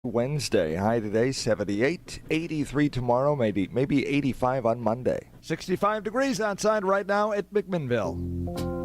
Wednesday. High today, 78, 83 tomorrow, maybe 85 on Monday. 65 degrees outside right now at McMinnville.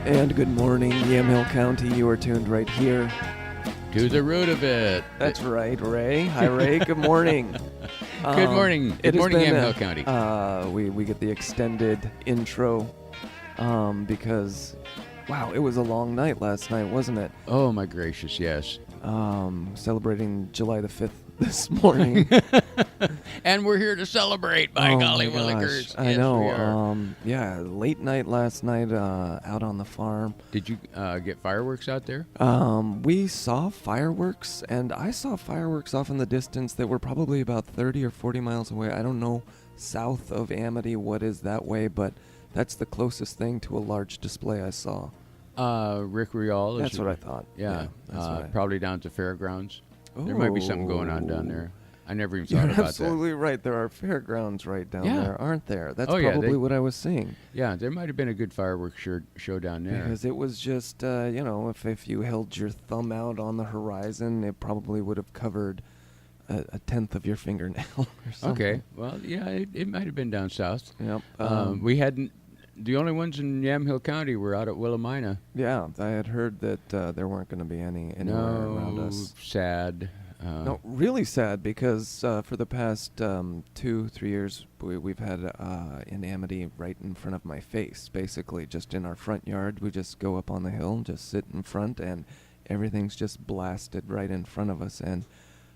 And good morning, Yamhill County. You are tuned right here to the root of it. That's right, Ray. Hi, Ray. Good morning. Good morning. Good morning, Yamhill County. We get the extended intro because, wow, it was a long night last night, wasn't it? Oh, my gracious, yes. Celebrating July the 5th this morning. And we're here to celebrate, by golly willikers. I know. Yeah, late night last night out on the farm. Did you get fireworks out there? We saw fireworks, and I saw fireworks off in the distance that were probably about 30 or 40 miles away. I don't know south of Amity what is that way, but that's the closest thing to a large display I saw. Rick Rial. That's what I thought. Yeah, that's probably down at the fairgrounds. Oh. There might be something going on down there. I never even thought about that. You're absolutely right. There are fairgrounds right down there, aren't there? That's probably what I was seeing. Yeah, there might have been a good fireworks show down there. Because it was just, if you held your thumb out on the horizon, it probably would have covered a tenth of your fingernail or something. Okay. Well, yeah, it might have been down south. Yep. We hadn't. The only ones in Yamhill County were out at Willamina. Yeah, I had heard that there weren't going to be any anywhere around us. Sad. No, really sad because for the past 2-3 years we've had an Amity right in front of my face, basically just in our front yard. We just go up on the hill and just sit in front, and everything's just blasted right in front of us. And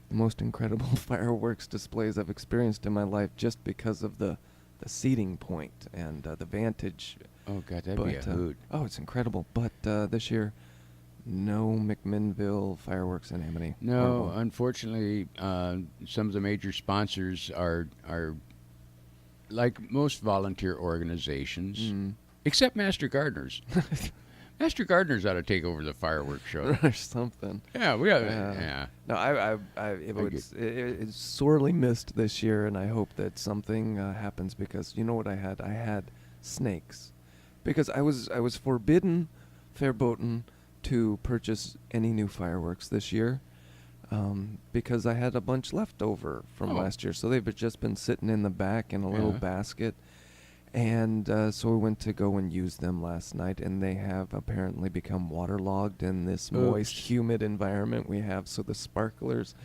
the most incredible fireworks displays I've experienced in my life just because of the seating point and the vantage. Oh, God, that'd be a hoot. Oh, it's incredible. But this year, no McMinnville fireworks in Amity. No, unfortunately, some of the major sponsors are like most volunteer organizations, except Master Gardeners. Master Gardeners ought to take over the fireworks show. Or something. Yeah, we have. Yeah. No, it's sorely missed this year, and I hope that something happens because you know what I had? I had snakes, because I was forbidden, verboten, to purchase any new fireworks this year, because I had a bunch left over from last year, so they've just been sitting in the back in a little basket. And so we went to go and use them last night, and they have apparently become waterlogged in this moist, humid environment we have. So the sparklers,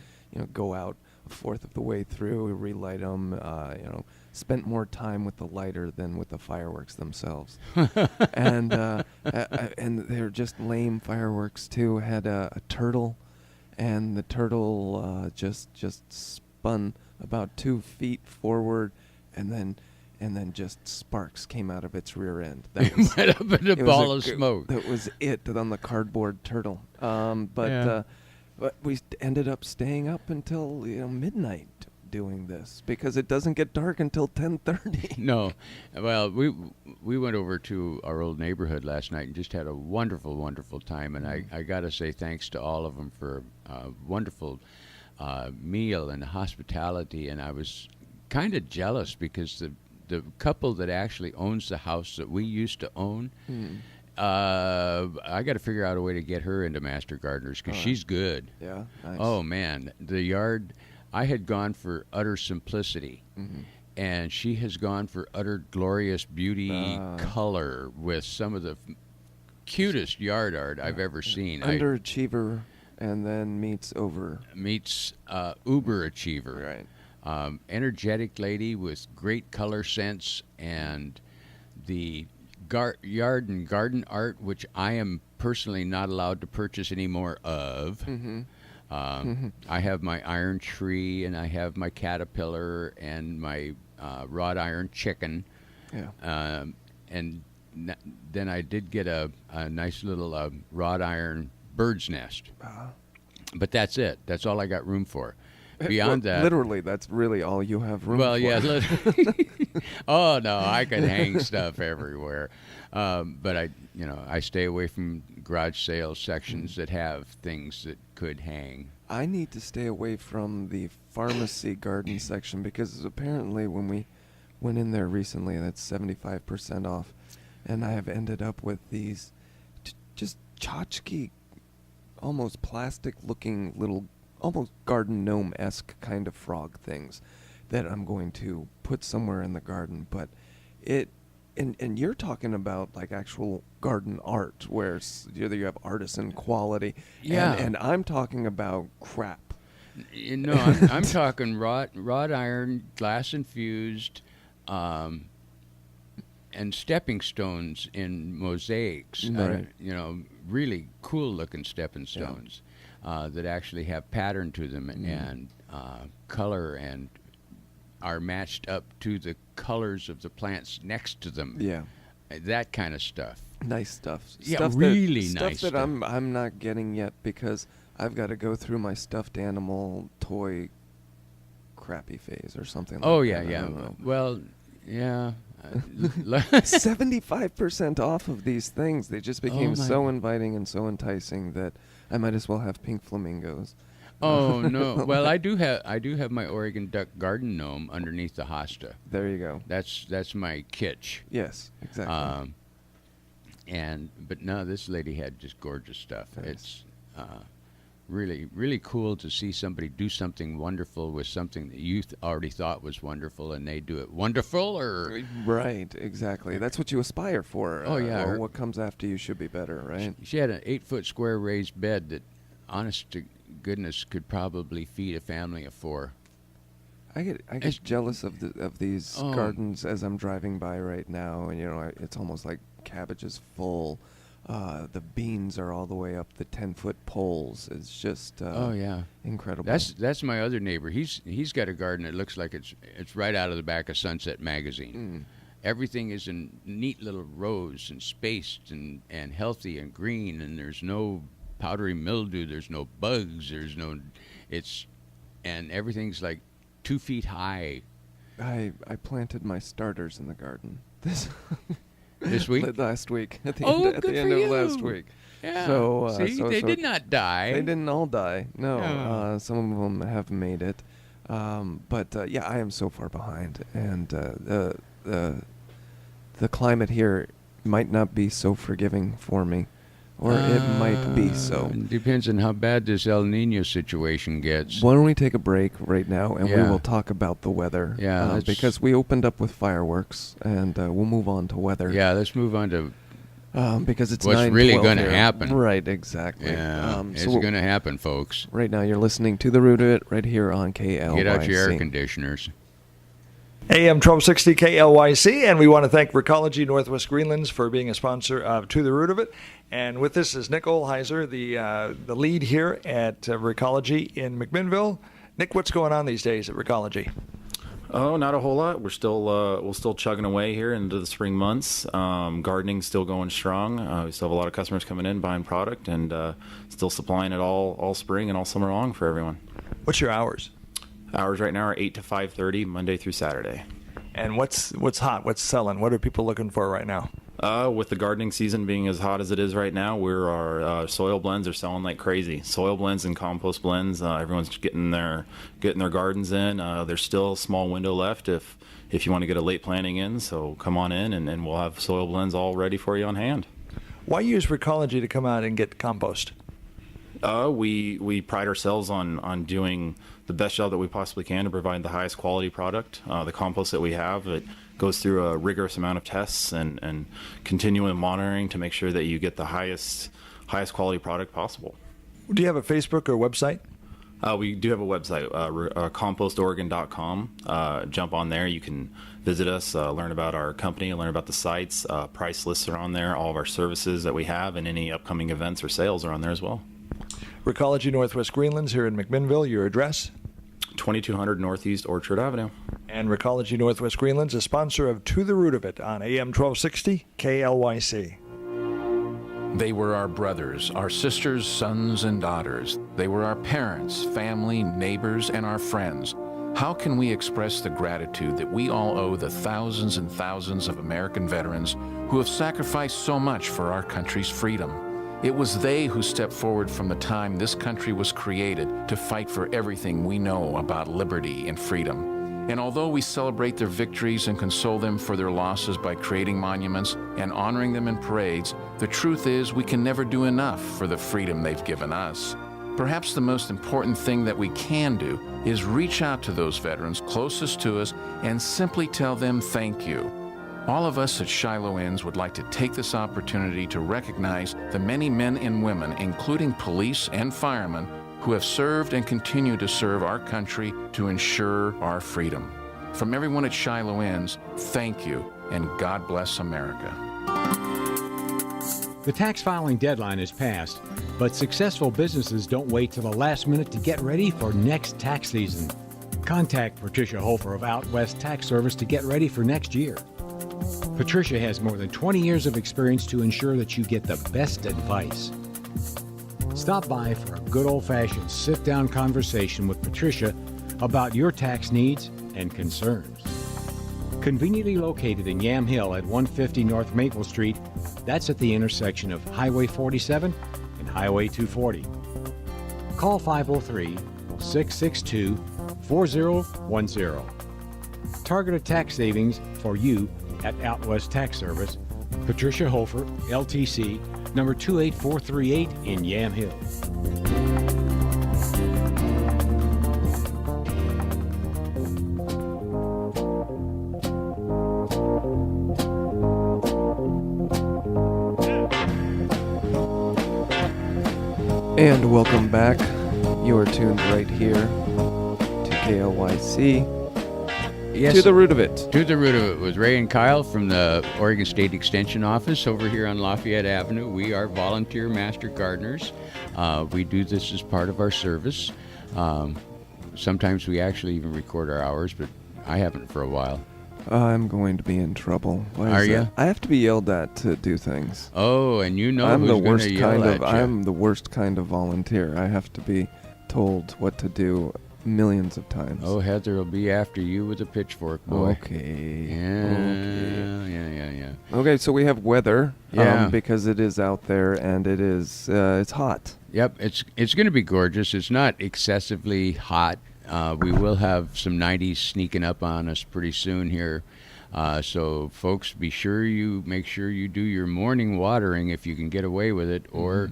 go out a fourth of the way through. We relight them. Spent more time with the lighter than with the fireworks themselves. And they're just lame fireworks too. Had a turtle, and the turtle just spun about 2 feet forward, and then just sparks came out of its rear end. That was, might have been a ball of smoke. That was it on the cardboard turtle. But we ended up staying up until midnight doing this? Because it doesn't get dark until 10:30. No. Well, we went over to our old neighborhood last night and just had a wonderful, wonderful time. And I got to say thanks to all of them for a wonderful meal and hospitality. And I was kind of jealous because the couple that actually owns the house that we used to own, I got to figure out a way to get her into Master Gardeners because she's good. Yeah. Nice. Oh, man. The yard, I had gone for utter simplicity, and she has gone for utter glorious beauty color with some of the cutest yard art I've ever seen. Underachiever and then meets uber achiever. Right. Energetic lady with great color sense, and the yard and garden art, which I am personally not allowed to purchase any more of. I have my iron tree, and I have my caterpillar, and my wrought iron chicken. Yeah. And then I did get a nice little wrought iron bird's nest. But that's it. That's all I got room for. Beyond that, literally, that's really all you have room for. Well, yeah. Oh no, I could hang stuff everywhere, but I stay away from garage sale sections that have things that could hang. I need to stay away from the pharmacy garden section because apparently when we went in there recently, that's 75% off, and I have ended up with these just tchotchke, almost plastic-looking little, almost garden gnome-esque kind of frog things that I'm going to put somewhere in the garden. But and you're talking about like actual garden art where you have artisan quality. Yeah. And I'm talking about crap. I'm talking wrought iron, glass infused, and stepping stones in mosaics. Right. Really cool looking stepping stones. That actually have pattern to them and color and are matched up to the colors of the plants next to them. Yeah. That kind of stuff. Nice stuff. Yeah, stuff really that, nice stuff. stuff. That I'm not getting yet because I've got to go through my stuffed animal toy crappy phase or something like that. Yeah. I don't know. Well, yeah. 75% off of these things. They just became so inviting and so enticing that I might as well have pink flamingos. Oh no! Well, I do have my Oregon duck garden gnome underneath the hosta. There you go. That's my kitsch. Yes, exactly. But no, this lady had just gorgeous stuff. Nice. It's really, really cool to see somebody do something wonderful with something that you already thought was wonderful, and they do it wonderful. Or right, exactly. That's what you aspire for. Oh yeah. Or what comes after you should be better, right? She had an 8-foot square raised bed that, honest to goodness, could probably feed a family of 4. I get jealous of these gardens as I'm driving by right now, and it's almost like cabbage is full. The beans are all the way up the 10-foot poles. It's just incredible. That's my other neighbor. He's got a garden that looks like it's right out of the back of Sunset Magazine. Everything is in neat little rows and spaced and healthy and green, and there's no powdery mildew, there's no bugs, and everything's like 2 feet high. I planted my starters in the garden this week? Last week at the good end for of you. last week. Yeah. So they did not die. They didn't all die. No. Some of them have made it. But I am so far behind, and the climate here might not be so forgiving for me. Or it might be so. It depends on how bad this El Nino situation gets. Why don't we take a break right now, and we will talk about the weather. Yeah. Because we opened up with fireworks, and we'll move on to weather. Yeah, let's move on to because it's what's really going to happen. Right, exactly. Yeah, it's going to happen, folks. Right now, you're listening to The Root of It right here on KLYC. Get out your air conditioners. AM 1260 KLYC, and we want to thank Recology Northwest Greenlands for being a sponsor of To the Root of It. And with this is Nick Olheiser, the lead here at Recology in McMinnville. Nick, what's going on these days at Recology? Oh, not a whole lot. We're still chugging away here into the spring months. Gardening's still going strong. We still have a lot of customers coming in buying product, and still supplying it all spring and all summer long for everyone. What's your hours? Hours right now are 8 to 5:30, Monday through Saturday. And what's hot? What's selling? What are people looking for right now? With the gardening season being as hot as it is right now, our soil blends are selling like crazy. Soil blends and compost blends. Everyone's getting their gardens in. There's still a small window left if you want to get a late planting in. So come on in, and we'll have soil blends all ready for you on hand. Why use Recology to come out and get compost? We pride ourselves on doing the best job that we possibly can to provide the highest quality product. The compost that we have, it goes through a rigorous amount of tests and continuing monitoring to make sure that you get the highest quality product possible. Do you have a Facebook or website? We do have a website, compostoregon.com. Jump on there. You can visit us, learn about our company, learn about the sites. Price lists are on there. All of our services that we have and any upcoming events or sales are on there as well. Recology Northwest Greenlands here in McMinnville. Your address? 2200 Northeast Orchard Avenue. And Recology Northwest Greenlands, a sponsor of To the Root of It on AM 1260 KLYC. They were our brothers, our sisters, sons, and daughters. They were our parents, family, neighbors, and our friends. How can we express the gratitude that we all owe the thousands and thousands of American veterans who have sacrificed so much for our country's freedom? It was they who stepped forward from the time this country was created to fight for everything we know about liberty and freedom. And although we celebrate their victories and console them for their losses by creating monuments and honoring them in parades, the truth is we can never do enough for the freedom they've given us. Perhaps the most important thing that we can do is reach out to those veterans closest to us and simply tell them thank you. All of us at Shiloh Inns would like to take this opportunity to recognize the many men and women, including police and firemen, who have served and continue to serve our country to ensure our freedom. From everyone at Shiloh Inns, thank you, and God bless America. The tax filing deadline is passed, but successful businesses don't wait till the last minute to get ready for next tax season. Contact Patricia Hofer of Out West Tax Service to get ready for next year. Patricia has more than 20 years of experience to ensure that you get the best advice. Stop by for a good old-fashioned sit-down conversation with Patricia about your tax needs and concerns. Conveniently located in Yam Hill at 150 North Maple Street, that's at the intersection of Highway 47 and Highway 240. Call 503-662-4010. Targeted tax savings for you at Out West Tax Service, Patricia Hofer, LTC, number 28438 in Yam Hill. And welcome back. You are tuned right here to KLYC. Yes, To the Root of It. To the Root of It with Ray and Kyle from the Oregon State Extension Office over here on Lafayette Avenue. We are volunteer master gardeners. We do this as part of our service. Sometimes we actually even record our hours, but I haven't for a while. I'm going to be in trouble. Why Are is you? that? I have to be yelled at to do things. Oh, and you know I'm who's the going worst to yell kind at of. you. I'm the worst kind of volunteer. I have to be told what to do millions of times. Oh, Heather will be after you with a pitchfork, boy. Okay. Yeah. Okay, so we have weather. Yeah. Because it is out there and it is. It's hot. Yep, it's going to be gorgeous. It's not excessively hot. We will have some 90s sneaking up on us pretty soon here. So, folks, make sure you do your morning watering if you can get away with it, or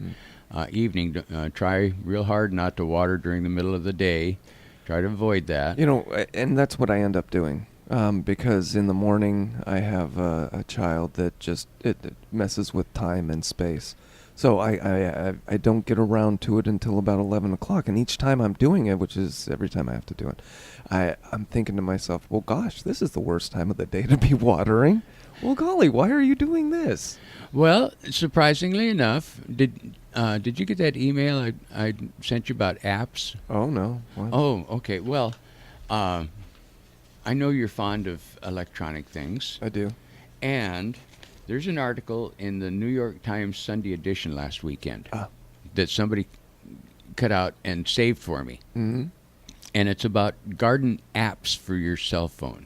evening. Try real hard not to water during the middle of the day. Try to avoid that. You know, and that's what I end up doing. Because in the morning I have a child that just it messes with time and space. So I don't get around to it until about 11 o'clock. And each time I'm doing it, which is every time I have to do it, I'm thinking to myself, well, gosh, this is the worst time of the day to be watering. Well, golly, why are you doing this? Well, surprisingly enough, did you get that email I sent you about apps? Oh, no. What? Oh, okay. Well, I know you're fond of electronic things. I do. And there's an article in the New York Times Sunday edition last weekend that somebody cut out and saved for me. Mm-hmm. and it's about garden apps for your cell phone.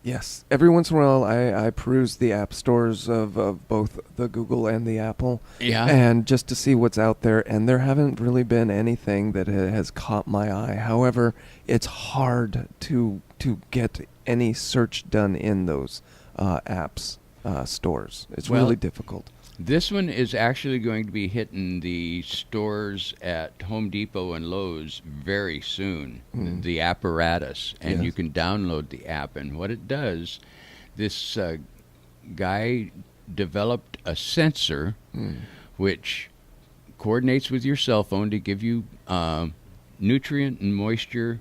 Yes. Every once in a while, I peruse the app stores of both the Google and the Apple. Yeah. And just to see what's out there. And there haven't really been anything that has caught my eye. However, it's hard to get any search done in those apps stores. It's really difficult. This one is actually going to be hitting the stores at Home Depot and Lowe's very soon, the apparatus. And you can download the app. And what it does, this guy developed a sensor which coordinates with your cell phone to give you nutrient and moisture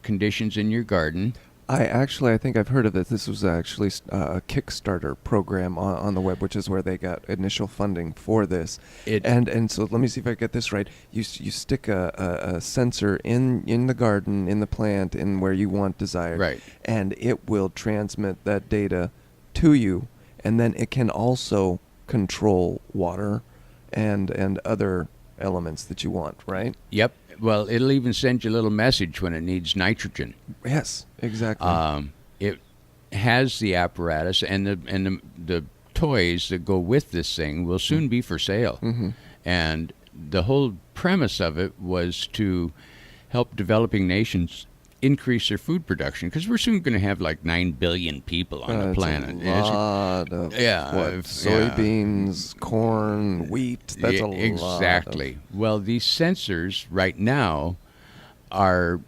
conditions in your garden. I think I've heard of it. This was actually a Kickstarter program on the web, which is where they got initial funding for this. And so let me see if I get this right. You stick a sensor in the garden, in the plant, in where you want desired. Right. And it will transmit that data to you, and then it can also control water and other elements that you want, right? Yep. Well, it'll even send you a little message when it needs nitrogen. Yes, exactly. It has the apparatus, and the toys that go with this thing will soon be for sale. Mm-hmm. And the whole premise of it was to help developing nations increase their food production, because we're soon going to have like 9 billion people on the planet. A lot of soybeans, corn, wheat. That's a lot. Exactly. Well, these sensors right now are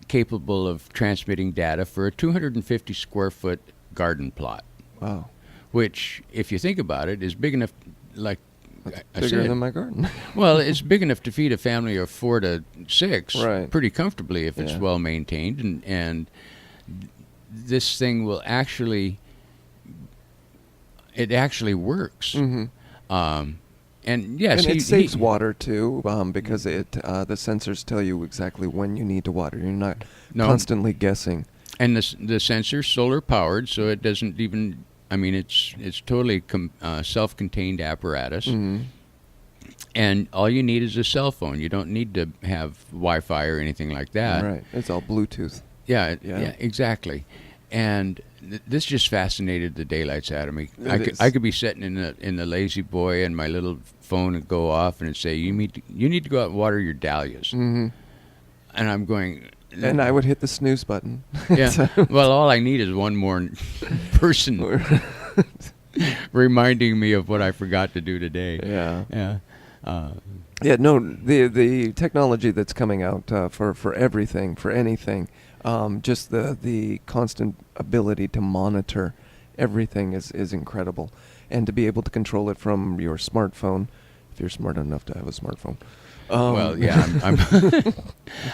capable of transmitting data for a 250 square foot garden plot. Wow. Which, if you think about it, is big enough, like I bigger said, than my garden. well, it's big enough to feed a family of 4 to 6 right. pretty comfortably if it's well maintained, and this thing will actually works. Mm-hmm. And yes, and it saves water too, because the sensors tell you exactly when you need to water. You're not constantly guessing. And the sensor's solar powered, so it doesn't even. I mean, it's totally self-contained apparatus, and all you need is a cell phone. You don't need to have Wi-Fi or anything like that. Right, it's all Bluetooth. Yeah, exactly. And this just fascinated the daylights out of me. I could be sitting in the lazy boy, and my little phone would go off, and it'd say, "You need to go out and water your dahlias." Mm-hmm. And I'm going. And I would hit the snooze button. Yeah. Well, all I need is one more person reminding me of what I forgot to do today. Yeah. Yeah. No, the technology that's coming out for everything, for anything, just the constant ability to monitor everything is incredible, and to be able to control it from your smartphone, if you're smart enough to have a smartphone. Well, yeah,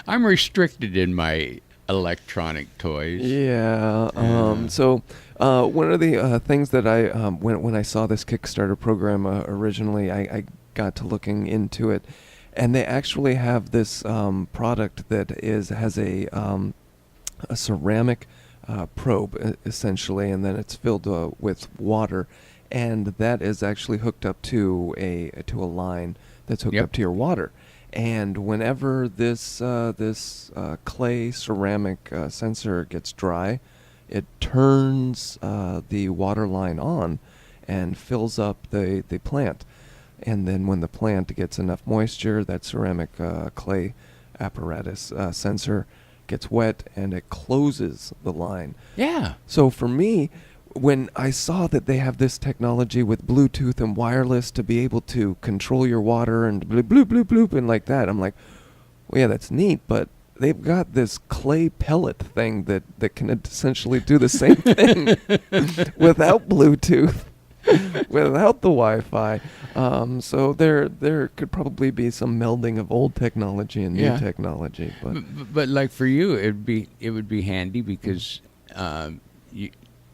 I'm restricted in my electronic toys. Yeah. So one of the things that I when I saw this Kickstarter program originally, I got to looking into it, and they actually have this product that has a ceramic probe essentially, and then it's filled with water, and that is actually hooked up to a line that's hooked up to your water. And whenever this clay ceramic sensor gets dry, it turns the water line on and fills up the plant. And then when the plant gets enough moisture, that ceramic clay apparatus sensor gets wet, and it closes the line. Yeah. So for me, when I saw that they have this technology with Bluetooth and wireless to be able to control your water and bloop, bloop, bloop, bloop, and like that, I'm like, well, yeah, that's neat, but they've got this clay pellet thing that can essentially do the same thing without Bluetooth, without the Wi-Fi. So there could probably be some melding of old technology and new technology. But like for you, it would be handy because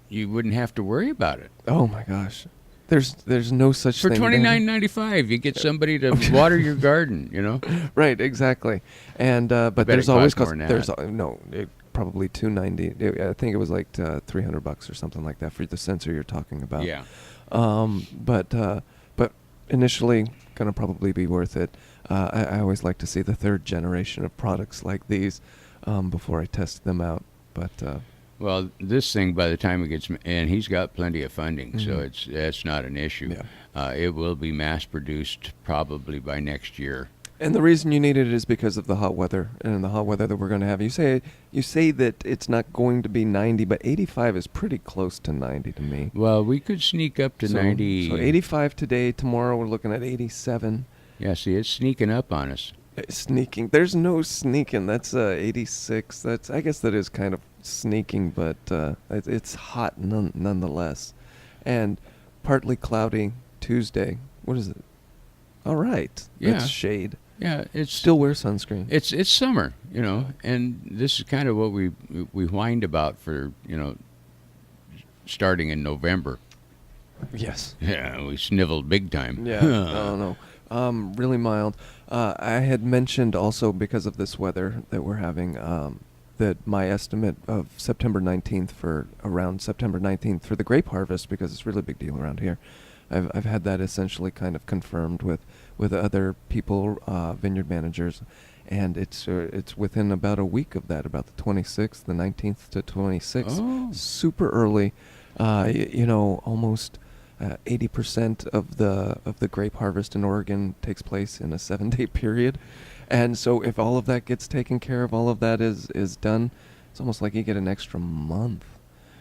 you wouldn't have to worry about it. Oh my gosh, there's no such thing. For $29.95, you get somebody to water your garden. You know. Right, exactly. And but there's always probably $290. I think it was like $300 or something like that for the sensor you're talking about. Yeah. But initially gonna probably be worth it. I always like to see the third generation of products like these before I test them out. But Well, this thing, by the time it gets, and he's got plenty of funding, so that's not an issue. Yeah. It will be mass produced probably by next year. and the reason you need it is because of the hot weather and the hot weather that we're going to have. You say that it's not going to be 90, but 85 is pretty close to 90 to me. Well, we could sneak up to 90. So 85 today. Tomorrow we're looking at 87. Yeah, see, it's sneaking up on us. Sneaking. There's no sneaking. That's 86. I guess that is kind of sneaking, but it's hot nonetheless. And partly cloudy Tuesday. What is it? All right. Yeah. It's shade. Yeah, it's Still wear sunscreen. it's summer, and this is kind of what we whined about for, starting in November. Yes. Yeah, we sniveled big time. Yeah. No. Really mild. I had mentioned also because of this weather that we're having that my estimate of September 19th for the grape harvest, because it's a really big deal around here. I've had that essentially kind of confirmed with other people, vineyard managers, and it's within about a week of that, about the 26th, the 19th to 26th. Oh. Super early. Almost 80% of the grape harvest in Oregon takes place in a 7-day period, and so if all of that gets taken care of, all of that is done, it's almost like you get an extra month,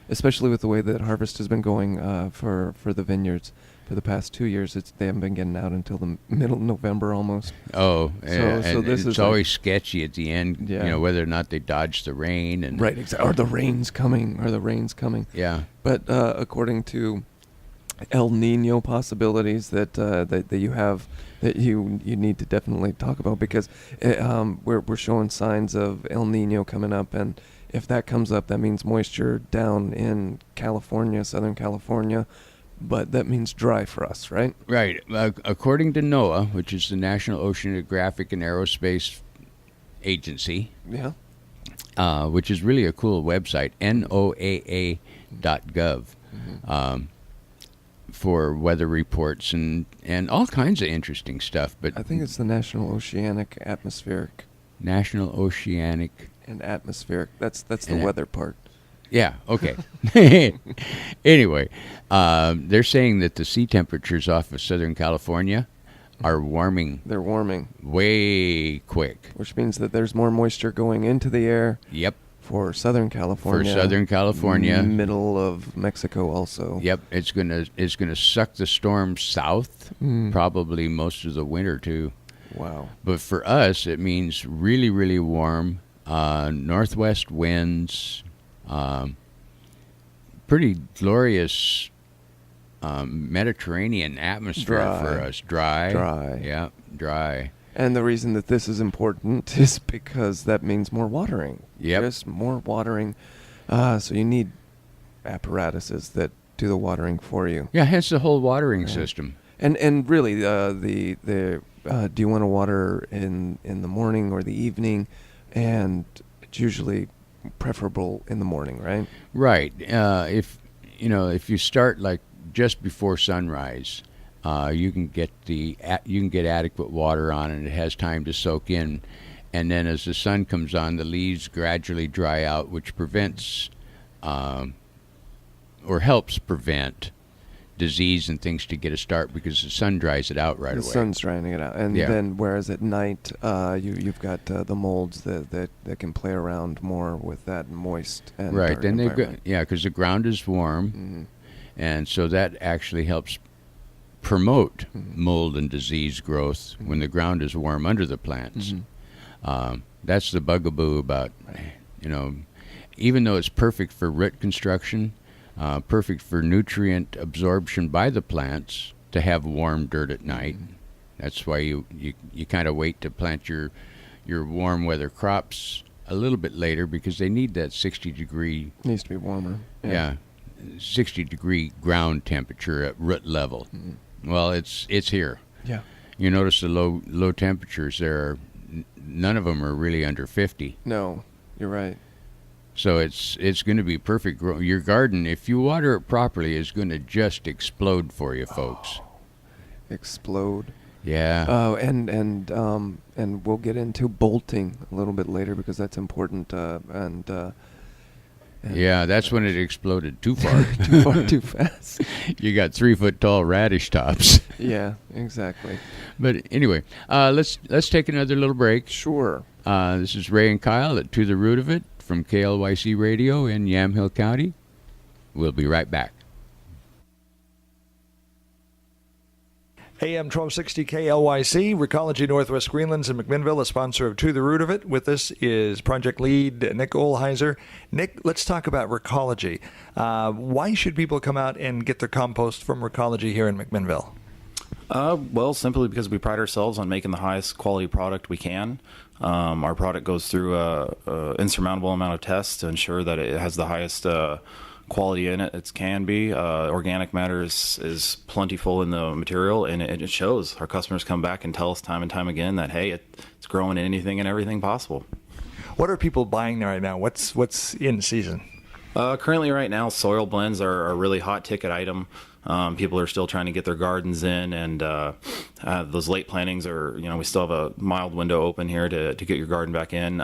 especially with the way that harvest has been going for the vineyards. For the past 2 years, they haven't been getting out until the middle of November almost. Oh, So and this it's is always sketchy at the end, Yeah. whether or not they dodge the rain. And Right, exactly. Or the rain's coming. Yeah. But according to El Nino possibilities that you have, that you need to definitely talk about, because we're showing signs of El Nino coming up, and if that comes up, that means moisture down in California, Southern California, but that means dry for us, right? Right. According to NOAA, which is the National Oceanographic and Aerospace Agency, Yeah. which is really a cool website, NOAA.gov, for weather reports and all kinds of interesting stuff. But I think it's the National Oceanic Atmospheric National Oceanic. and Atmospheric. That's the And weather part. Yeah, okay. Anyway, they're saying that the sea temperatures off of Southern California are warming They're warming, way quick. which means that there's more moisture going into the air Yep. for Southern California. For Southern California. Middle of Mexico also. Yep, it's gonna suck the storm south, probably most of the winter too. Wow. But for us, it means really, really warm, northwest winds, pretty glorious Mediterranean atmosphere Dry. for us. Dry. Dry. Yeah, dry. And the reason that this is important is because that means more watering. Yep. Just more watering. So you need apparatuses that do the watering for you. Yeah, hence the whole watering Right. system. And really, do you want to water in the morning or the evening? And it's usually preferable in the morning, right? Right. If you start like just before sunrise, you can get adequate water on, and it has time to soak in. And then as the sun comes on, the leaves gradually dry out, which prevents or helps prevent disease and things to get a start, because the sun dries it out right The away. sun's drying it out, and Yeah. then whereas at night, you've got the molds that can play around more with that moist and Right. dark Then they've got, environment. because the ground is warm, Mhm. and so that actually helps promote Mhm. mold and disease growth when the ground is warm under the plants. Mhm. That's the bugaboo about, even though it's perfect for root construction, perfect for nutrient absorption by the plants, to have warm dirt at night. That's why you kind of wait to plant your warm weather crops a little bit later, because they need that 60-degree, Needs to be warmer. 60-degree ground temperature at root level. Well, it's here. Yeah. You notice the low temperatures there. None of them are really under 50. No, you're right. So it's going to be perfect. Your garden, if you water it properly, is going to just explode for you, folks. Explode. Yeah. And we'll get into bolting a little bit later because that's important. Yeah, that's when it exploded too far. too fast. You got 3-foot tall radish tops. Yeah, exactly. But anyway, let's take another little break. Sure. This is Ray and Kyle at To the Root of It from KLYC Radio in Yamhill County. We'll be right back. AM 1260 KLYC, Recology Northwest Greenlands in McMinnville, a sponsor of To the Root of It. With us is project lead Nick Olheiser. Nick, let's talk about Recology. Why should people come out and get their compost from Recology here in McMinnville? Well, simply because we pride ourselves on making the highest quality product we can. Our product goes through an insurmountable amount of tests to ensure that it has the highest quality in it can be. Organic matter is plentiful in the material, and it shows. Our customers come back and tell us time and time again that, hey, it's growing in anything and everything possible. What are people buying right now? What's in season? Currently right now, soil blends are a really hot ticket item. People are still trying to get their gardens in, and those late plantings are, we still have a mild window open here to get your garden back in.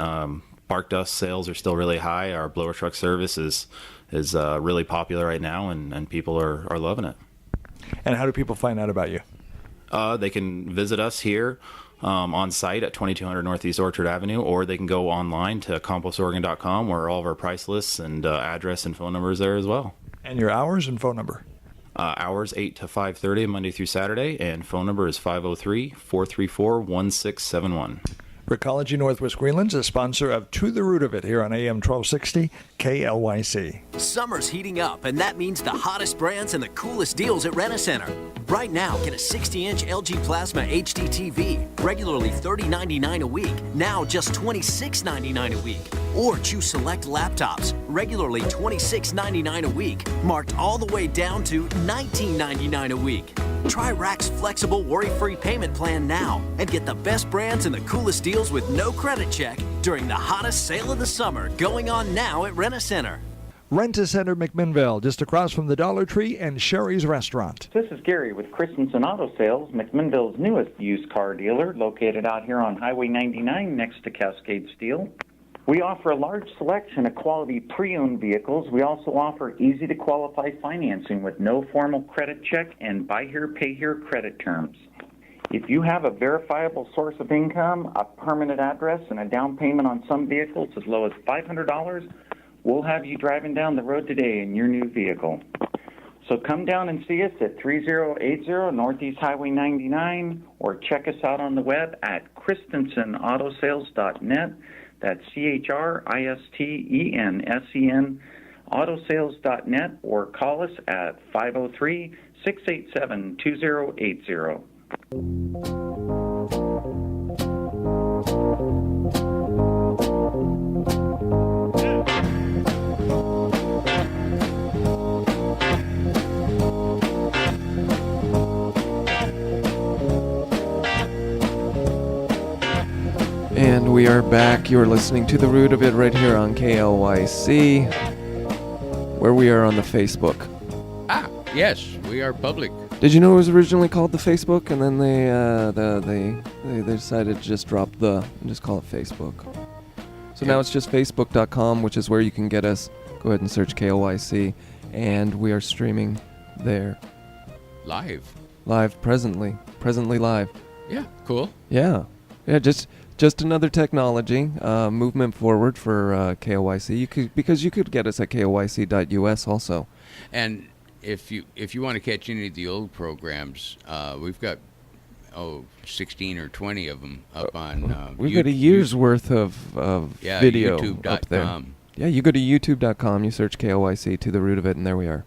Bark dust sales are still really high. Our blower truck service is really popular right now, and people are loving it. And how do people find out about you? They can visit us here on site at 2200 Northeast Orchard Avenue, or they can go online to compostoregon.com, where all of our price lists and address and phone numbers there as well. And your hours and phone number? Hours 8 to 5:30 Monday through Saturday, and phone number is 503-434-1671. Recology Northwest Greenlands, a sponsor of To the Root of It here on AM 1260 KLYC. Summer's heating up, and that means the hottest brands and the coolest deals at Rent-A-Center. Right now, get a 60-inch LG Plasma HD TV, regularly $30.99 a week, now just $26.99 a week. Or choose select laptops, regularly $26.99 a week, marked all the way down to $19.99 a week. Try Rack's flexible, worry-free payment plan now and get the best brands and the coolest deals with no credit check during the hottest sale of the summer going on now at Rent-A-Center. Rent-A-Center McMinnville, just across from the Dollar Tree and Sherry's Restaurant. This is Gary with Christensen Auto Sales, McMinnville's newest used car dealer, located out here on Highway 99 next to Cascade Steel. We offer a large selection of quality pre-owned vehicles. We also offer easy-to-qualify financing with no formal credit check and buy here, pay here credit terms. If you have a verifiable source of income, a permanent address, and a down payment on some vehicles as low as $500, we'll have you driving down the road today in your new vehicle. So come down and see us at 3080 Northeast Highway 99, or check us out on the web at christensenautosales.net. That's CHRISTENSEN autosales.net, or call us at 503-687-2080. And we are back. You're listening to The Root of It right here on KLYC, where we are on the Facebook. Yes, we are public. Did you know it was originally called the Facebook, and then they decided to just drop the and just call it Facebook. So now it's just facebook.com, which is where you can get us. Go ahead and search KLYC, and we are streaming there. Live, presently live. Yeah, cool. Yeah, just another technology movement forward for KLYC. You could get us at KLYC.us also. And if you want to catch any of the old programs, we've got 16 or 20 of them up on. We've got a year's worth of video up there. YouTube.com. Yeah, you go to YouTube.com, you search KLYC To the Root of It, and there we are.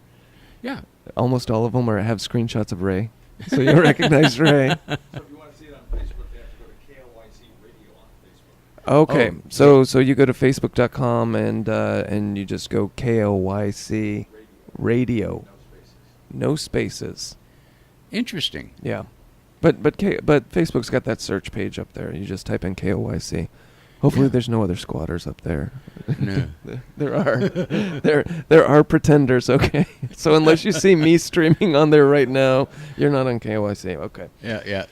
Yeah. Almost all of them have screenshots of Ray, so you'll recognize Ray. So if you want to see it on Facebook, they have to go to KLYC Radio on Facebook. Okay, so you go to Facebook.com and you just go KLYC Radio. No spaces. Interesting. Yeah. But Facebook's got that search page up there. You just type in KLYC. Hopefully, there's no other squatters up there. No. There are pretenders. Okay, so unless you see me streaming on there right now, you're not on KLYC. Okay. Yeah.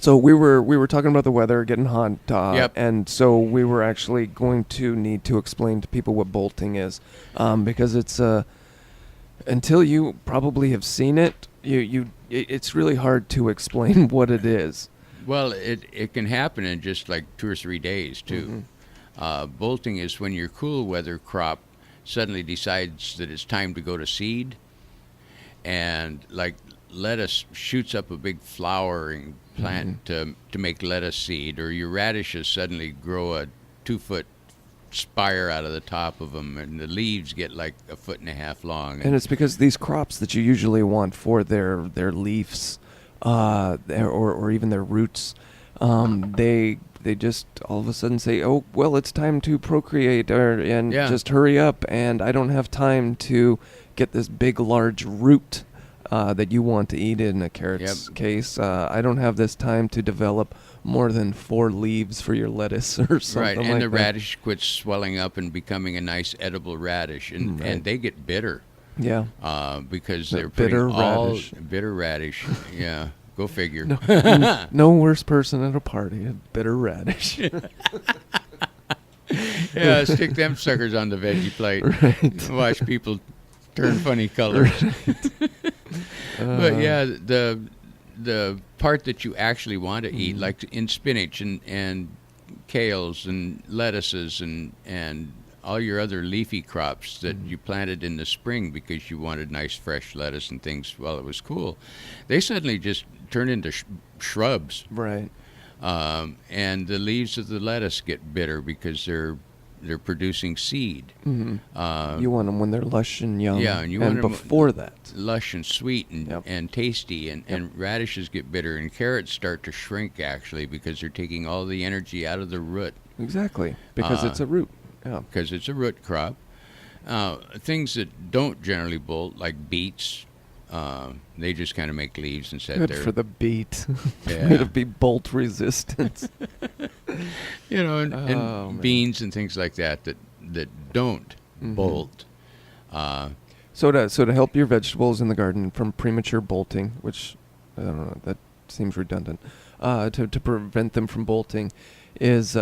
So we were talking about the weather getting hot. Yep. And so we were actually going to need to explain to people what bolting is, because it's until you probably have seen it, it's really hard to explain what it is. Well, it can happen in just like 2 or 3 days, too. Bolting is when your cool weather crop suddenly decides that it's time to go to seed. And like lettuce shoots up a big flowering plant to make lettuce seed, or your radishes suddenly grow a 2-foot spire out of the top of them, and the leaves get like 1.5 feet long. And it's because these crops that you usually want for their leaves, or even their roots, they just all of a sudden say, oh, well, it's time to procreate, just hurry up, and I don't have time to get this big, large root that you want to eat in a carrot's case. I don't have this time to develop more than 4 leaves for your lettuce or something right, and like the that. radish quits swelling up and becoming a nice edible radish, and they get bitter. Yeah. Because The they're putting bitter all radish. bitter radish. Yeah, go figure. No worse person at a party, a bitter radish. Yeah, stick them suckers on the veggie plate. Right. Watch people turn funny colors. But yeah, the part that you actually want to eat, like in spinach and kales and lettuces and all your other leafy crops that you planted in the spring because you wanted nice fresh lettuce and things while it was cool, they suddenly just turn into shrubs. Right. And the leaves of the lettuce get bitter because they're producing seed. Mm-hmm. You want them when they're lush and young. Yeah, and you want them before that. Lush and sweet and, Yep. and tasty, and radishes get bitter, and carrots start to shrink actually because they're taking all the energy out of the root. Exactly, because it's a root. Yeah. Because it's a root crop. Things that don't generally bolt, like beets, they just kind of make leaves and sit Good there. for the beet. Yeah. Made to be bolt resistant. You know, and Oh, man. beans and things like that don't bolt. So to help your vegetables in the garden from premature bolting, which I don't know, that seems redundant, to prevent them from bolting, is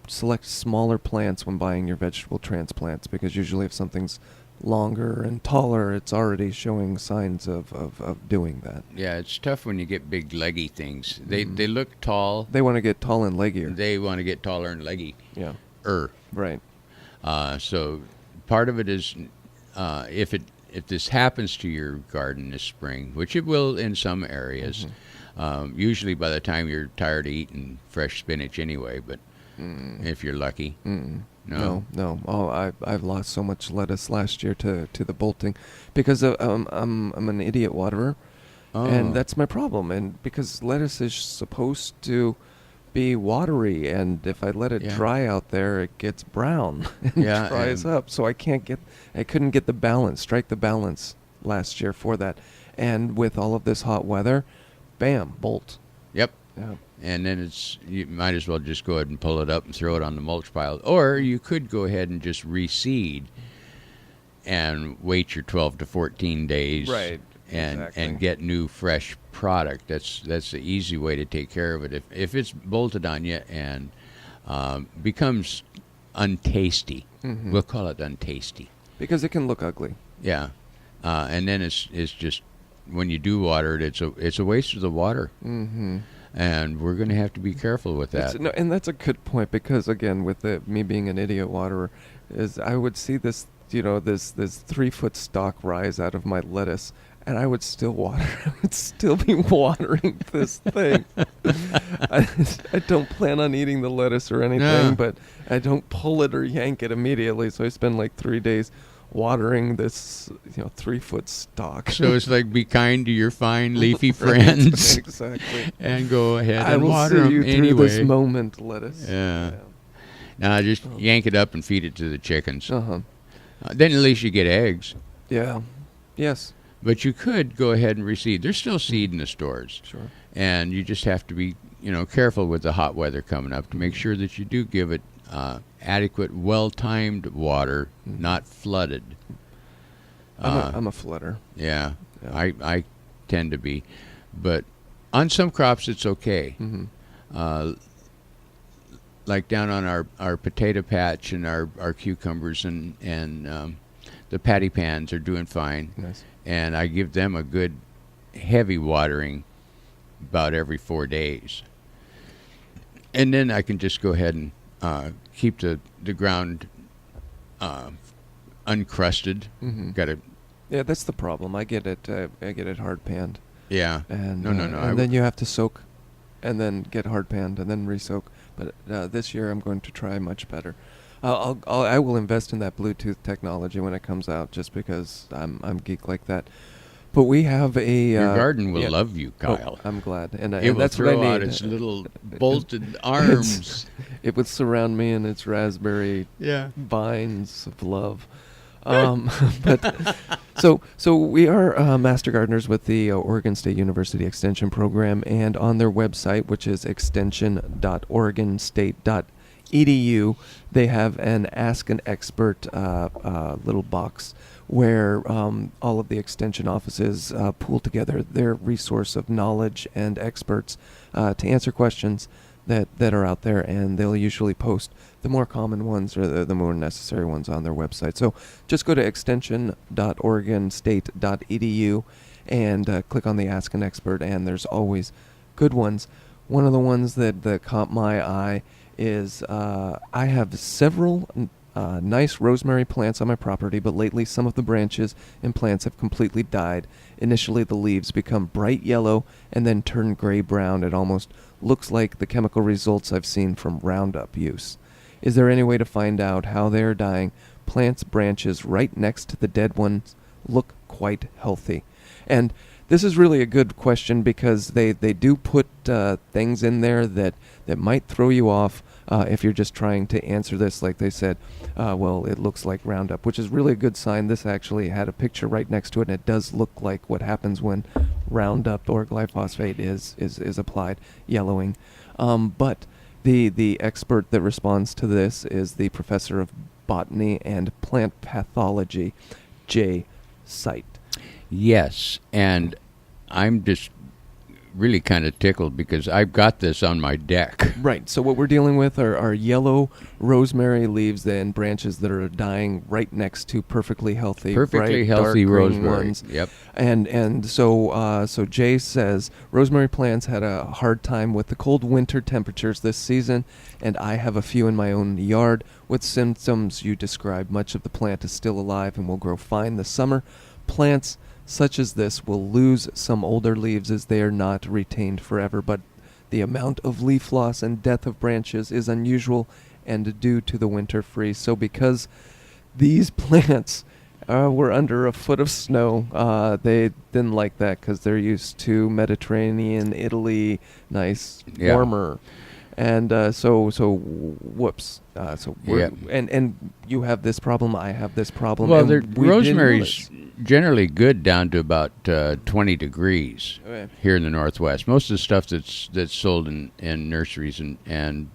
select smaller plants when buying your vegetable transplants, because usually if something's longer and taller, it's already showing signs of doing that. Yeah, it's tough when you get big leggy things. They look tall. They want to get tall and leggier. They want to get taller and leggy. Yeah. Right. So part of it is if this happens to your garden this spring, which it will in some areas, usually by the time you're tired of eating fresh spinach anyway, but if you're lucky. No. Oh, I've lost so much lettuce last year to the bolting because I'm an idiot waterer, and that's my problem. And because lettuce is supposed to be watery, and if I let it dry out there, it gets brown and dries up. So I couldn't get the balance, strike the balance last year for that. And with all of this hot weather, bam, bolt. Yep. Yeah. And then you might as well just go ahead and pull it up and throw it on the mulch pile. Or you could go ahead and just reseed and wait your 12 to 14 days. Right. And get new fresh product. That's the easy way to take care of it. If it's bolted on you and becomes untasty, we'll call it untasty. Because it can look ugly. Yeah. And then it's just when you do water it, it's a waste of the water. Mm-hmm. And we're going to have to be careful with that. And that's a good point, because again, with me being an idiot waterer, is I would see this 3-foot stalk rise out of my lettuce, and I would still water. I would still be watering this thing. I don't plan on eating the lettuce or anything, but I don't pull it or yank it immediately. So I spend like 3 days watering this 3-foot stalk. So it's like, be kind to your fine leafy friends. Exactly. And go ahead I and will water see them you anyway. through this moment, lettuce. Yeah. Now just yank it up and feed it to the chickens. Uh-huh. Then at least you get eggs. Yeah. Yes. But you could go ahead and reseed. There's still seed in the stores. Sure. And you just have to be careful with the hot weather coming up to make sure that you do give it adequate, well-timed water, not flooded. I'm a flooder. Yeah, I tend to be, but on some crops it's okay. Like down on our potato patch and our cucumbers and the patty pans are doing fine. Nice. And I give them a good heavy watering about every 4 days. And then I can just go ahead and keep the ground uncrusted. Yeah, that's the problem. I get it hard panned. Yeah. And no. And then you have to soak, and then get hard panned, and then re-soak. But this year I'm going to try much better. I will invest in that Bluetooth technology when it comes out, just because I'm geek like that. But we have a your garden will love you, Kyle. I'm glad, and it will that's throw what I out need. its little bolted arms. It would surround me in its raspberry vines of love. But so we are Master Gardeners with the Oregon State University Extension Program, and on their website, which is extension.oregonstate.edu, they have an Ask an Expert little box where all of the extension offices pool together their resource of knowledge and experts to answer questions that are out there, and they'll usually post the more common ones or the more necessary ones on their website. So just go to extension.oregonstate.edu and click on the Ask an Expert, and there's always good ones. One of the ones that caught my eye is I have several nice rosemary plants on my property, but lately some of the branches and plants have completely died. Initially the leaves become bright yellow and then turn gray-brown. It almost looks like the chemical results I've seen from Roundup use. Is there any way to find out how they are dying? Plants' branches right next to the dead ones look quite healthy. And this is really a good question, because they do put things in there that might throw you off if you're just trying to answer this. Like they said, well, it looks like Roundup, which is really a good sign. This actually had a picture right next to it, and it does look like what happens when Roundup or glyphosate is applied, yellowing. But the expert that responds to this is the professor of botany and plant pathology, Jay Sight. Yes, and I'm just really kind of tickled because I've got this on my deck. Right. So what we're dealing with are yellow rosemary leaves and branches that are dying right next to perfectly healthy, bright, healthy dark green rosemary. ones. Yep. And so Jay says rosemary plants had a hard time with the cold winter temperatures this season, and I have a few in my own yard with symptoms you described. Much of the plant is still alive and will grow fine this summer. Plants such as this will lose some older leaves as they are not retained forever, but the amount of leaf loss and death of branches is unusual and due to the winter freeze. So because these plants were under a foot of snow, they didn't like that because they're used to Mediterranean, Italy, nice, warmer. And so whoops. And you have this problem, I have this problem. Well, rosemary's generally good down to about 20 degrees here in the Northwest. Most of the stuff that's sold in nurseries and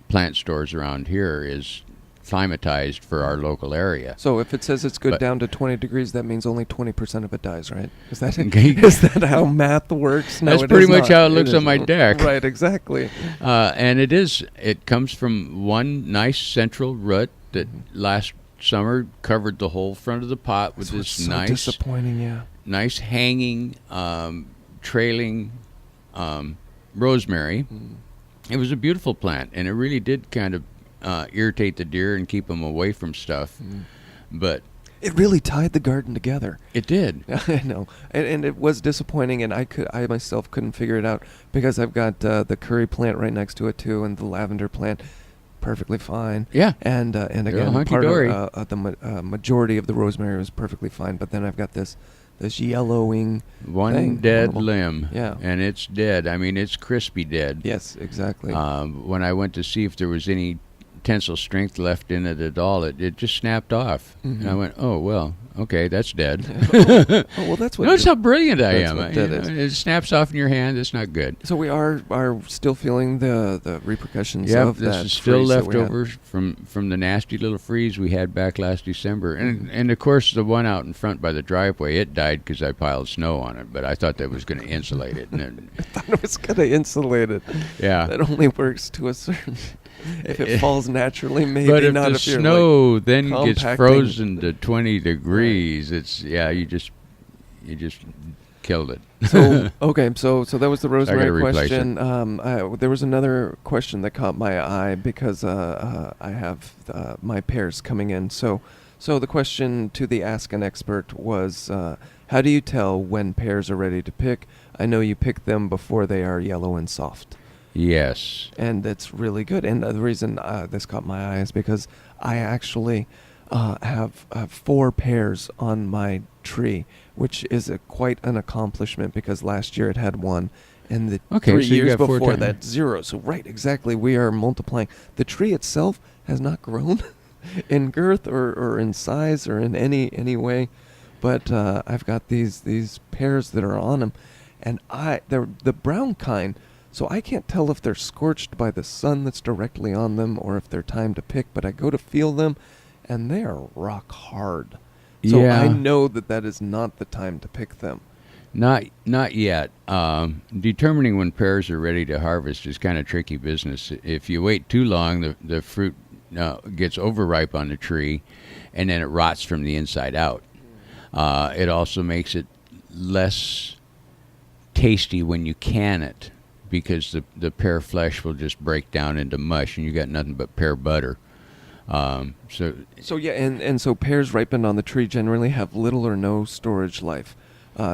plant stores around here is climatized for our local area. So if it says it's good down to 20 degrees, that means only 20% of it dies, right? Is that how math works? No, that's pretty much how it looks on my deck. Right, exactly. And it comes from one nice central root that last summer covered the whole front of the pot with this nice, disappointing, nice hanging, trailing rosemary. It was a beautiful plant, and it really did kind of irritate the deer and keep them away from stuff. But it really tied the garden together. It did. I know, and it was disappointing, and I myself couldn't figure it out because I've got the curry plant right next to it too, and the lavender plant perfectly fine. Yeah. And again, part of the majority of the rosemary was perfectly fine, but then I've got this yellowing one dead limb. Yeah. And it's dead. I mean, it's crispy dead. Yes, exactly. When I went to see if there was any tensile strength left in it at all. It just snapped off. And I went, oh, well, okay, that's dead. Oh, well, that's what. Notice how brilliant I that's am. what that is. It snaps off in your hand. It's not good. So we are still feeling the repercussions Yeah, of this that is still freeze that we had. leftovers from the nasty little freeze we had back last December. And of course, the one out in front by the driveway, it died because I piled snow on it. But I thought that was going to insulate it. And I thought it was going to insulate it. yeah. That only works to a certain. If it falls naturally, maybe But if not. the if you're snow then gets compacting. frozen to 20 degrees, it's you just killed it. So okay, so that was the gotta rosemary replace question. There was another question that caught my eye because I have my pears coming in. So the question to the Ask an Expert was, how do you tell when pears are ready to pick? I know you pick them before they are yellow and soft. Yes. And that's really good. And the reason this caught my eye is because I actually have 4 pears on my tree, which is quite an accomplishment because last year it had 1, and the 3 so you years got 4 before times. that 0. So right, exactly, we are multiplying. The tree itself has not grown in girth or in size or in any way, but I've got these pears that are on them, and they're the brown kind. So I can't tell if they're scorched by the sun that's directly on them or if they're time to pick, but I go to feel them, and they are rock hard. So Yeah. I know that is not the time to pick them. Not yet. Determining when pears are ready to harvest is kind of tricky business. If you wait too long, the fruit gets overripe on the tree, and then it rots from the inside out. It also makes it less tasty when you can it, because the pear flesh will just break down into mush, and you got nothing but pear butter. So yeah, and so pears ripened on the tree generally have little or no storage life.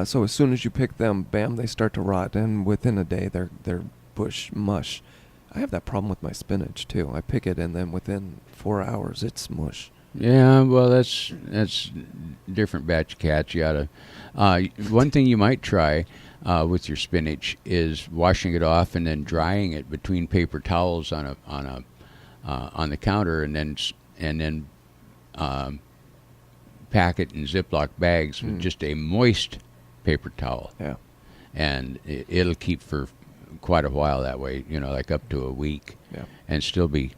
So as soon as you pick them, bam, they start to rot, and within a day they're bush mush. I have that problem with my spinach too. I pick it, and then within 4 hours it's mush. Yeah, well, that's different batch of cats. You oughta. One thing you might try with your spinach is washing it off and then drying it between paper towels on the counter, and then pack it in Ziploc bags with just a moist paper towel. Yeah. And it'll keep for quite a while that way, like up to a week. Yeah. And still be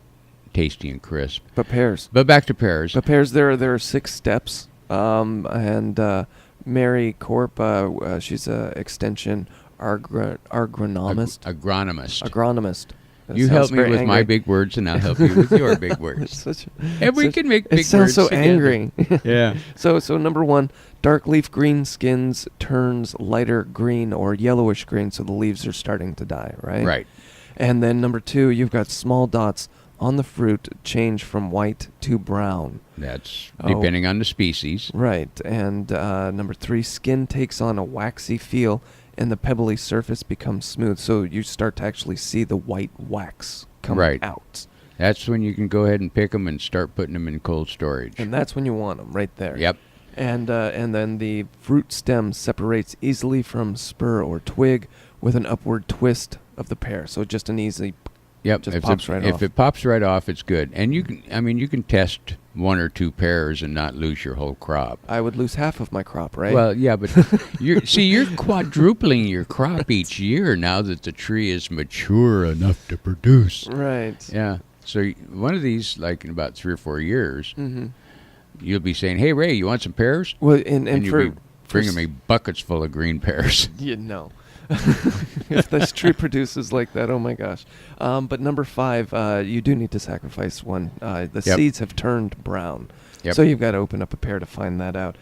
tasty and crisp. But pears. But back to pears. But pears, there are 6 steps. And Mary Corp, she's a extension agronomist. Agronomist. That You sounds help me very with angry. my big words, and I'll help you with your big words. And we can make big It sounds words so together. angry. Yeah. So number 1, dark leaf green skins turns lighter green or yellowish green, so the leaves are starting to die, right? Right. And then number 2, you've got small dots on the fruit change from white to brown. That's depending on the species. Right. And number 3, skin takes on a waxy feel, and the pebbly surface becomes smooth. So you start to actually see the white wax come out. That's when you can go ahead and pick them and start putting them in cold storage. And that's when you want them, right there. Yep. And then the fruit stem separates easily from spur or twig with an upward twist of the pear. So just an easy... Yep. Just pops right off. If it pops right off, it's good. And you can test 1 or 2 pears and not lose your whole crop. I would lose half of my crop, right? Well, yeah, but you're quadrupling your crop each year now that the tree is mature enough to produce. Right. Yeah. So one of these, like in about 3 or 4 years, Mm-hmm. you'll be saying, "Hey, Ray, you want some pears?" Well, and you'll be bringing me buckets full of green pears. You know. If this tree produces like that, oh my gosh. But number 5, you do need to sacrifice one. The seeds have turned brown. Yep. So you've got to open up a pear to find that out.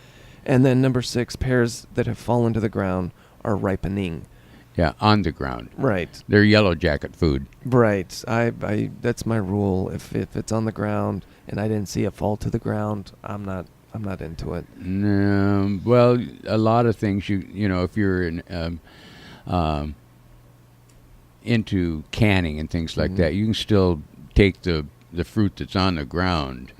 And then number 6, pears that have fallen to the ground are ripening. Yeah, on the ground. Right. They're yellow jacket food. Right. I that's my rule. If it's on the ground and I didn't see it fall to the ground, I'm not into it. No, well, a lot of things if you're into canning and things like that, you can still take the fruit that's on the ground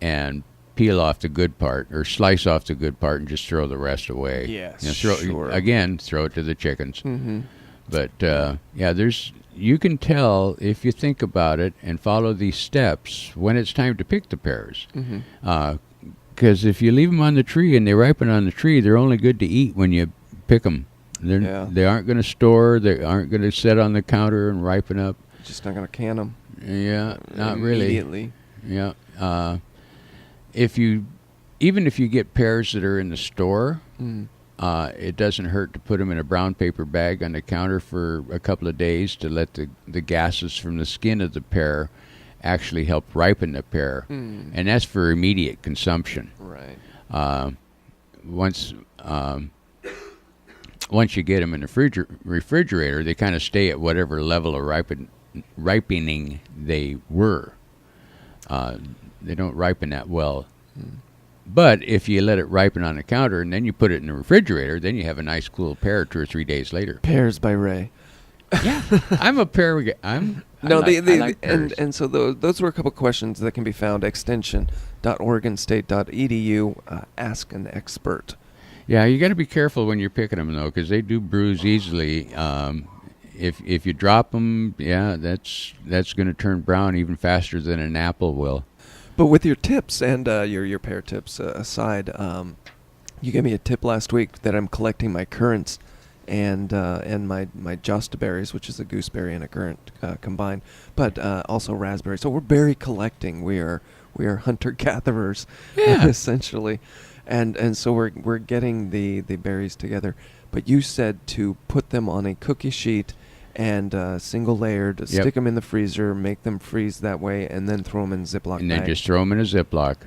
and peel off the good part or slice off the good part and just throw the rest away. Yes, throw sure. it to the chickens. But you can tell if you think about it and follow these steps when it's time to pick the pears. Because if you leave them on the tree and they ripen on the tree, they're only good to eat when you pick them. They aren't going to store. They aren't going to sit on the counter and ripen up. Just not going to can them. Yeah, not really. Immediately. Yeah. Even if you get pears that are in the store, it doesn't hurt to put them in a brown paper bag on the counter for a couple of days to let the gases from the skin of the pear actually help ripen the pear. And that's for immediate consumption. Right. Once you get them in the refrigerator, they kind of stay at whatever level of ripening they were. They don't ripen that well. But if you let it ripen on the counter and then you put it in the refrigerator, then you have a nice cool pear 2 or 3 days later. Pears by Ray. Yeah, I'm a pear guy. I like pears. And so those were a couple questions that can be found extension.oregonstate.edu. Ask an expert. Yeah, you got to be careful when you're picking them though, because they do bruise easily. If you drop them, that's going to turn brown even faster than an apple will. But with your tips and your pear tips aside, you gave me a tip last week that I'm collecting my currants and my just berries, which is a gooseberry and a currant combined, but also raspberries. So we're berry collecting. We are hunter gatherers, essentially, and so we're getting the berries together. But you said to put them on a cookie sheet and single layered, stick them in the freezer, make them freeze that way, and then throw them in Ziploc bag. And then just throw them in a Ziploc.